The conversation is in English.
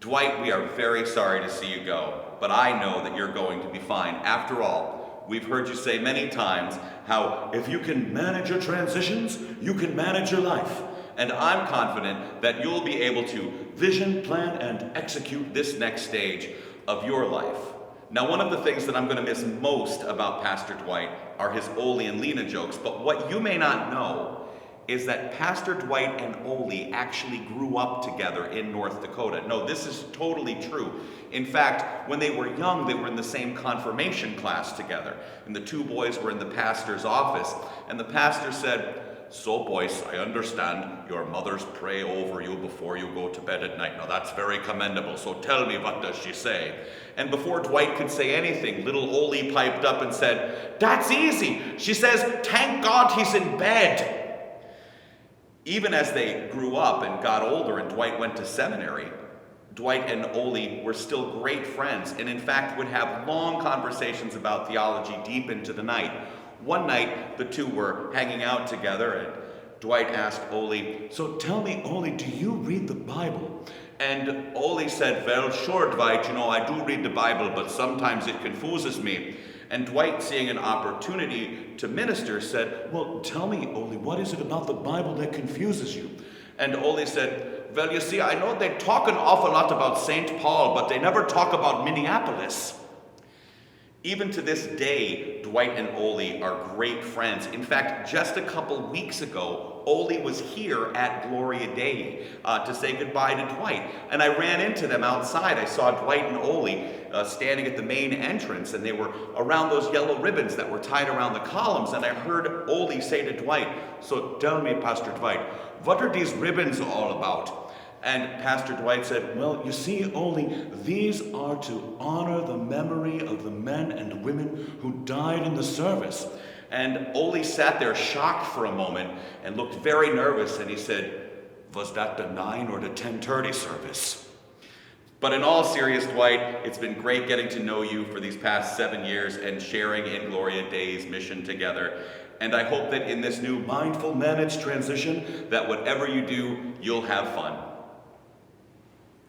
Dwight, we are very sorry to see you go, but I know that you're going to be fine. After all, we've heard you say many times how if you can manage your transitions, you can manage your life. And I'm confident that you'll be able to vision, plan, and execute this next stage of your life. Now, one of the things that I'm going to miss most about Pastor Dwight are his Ole and Lena jokes, but what you may not know is that Pastor Dwight and Ole actually grew up together in North Dakota. No, this is totally true. In fact, when they were young, they were in the same confirmation class together, and the two boys were in the pastor's office, and the pastor said, "So boys, I understand your mothers pray over you before you go to bed at night. Now that's very commendable, so tell me, what does she say?" And before Dwight could say anything, little Ole piped up and said, "That's easy. She says, 'Thank God he's in bed.'" Even as they grew up and got older and Dwight went to seminary, Dwight and Ole were still great friends, and in fact would have long conversations about theology deep into the night. One night, the two were hanging out together, and Dwight asked Ole, "So tell me, Ole, do you read the Bible?" And Ole said, "Well, sure, Dwight, I do read the Bible, but sometimes it confuses me." And Dwight, seeing an opportunity to minister, said, "Well, tell me, Ole, what is it about the Bible that confuses you?" And Ole said, "Well, you see, I know they talk an awful lot about St. Paul, but they never talk about Minneapolis." Even to this day, Dwight and Ole are great friends. In fact, just a couple weeks ago, Ole was here at Gloria Dei to say goodbye to Dwight. And I ran into them outside. I saw Dwight and Ole standing at the main entrance, and they were around those yellow ribbons that were tied around the columns. And I heard Ole say to Dwight, "So tell me, Pastor Dwight, what are these ribbons all about?" And Pastor Dwight said, "Well, you see, Ole, these are to honor the memory of the men and women who died in the service." And Ole sat there shocked for a moment and looked very nervous, and he said, "Was that the 9 or the 10:30 service?" But in all seriousness, Dwight, it's been great getting to know you for these past 7 years and sharing in Gloria Dei's mission together. And I hope that in this new mindful managed transition, that whatever you do, you'll have fun.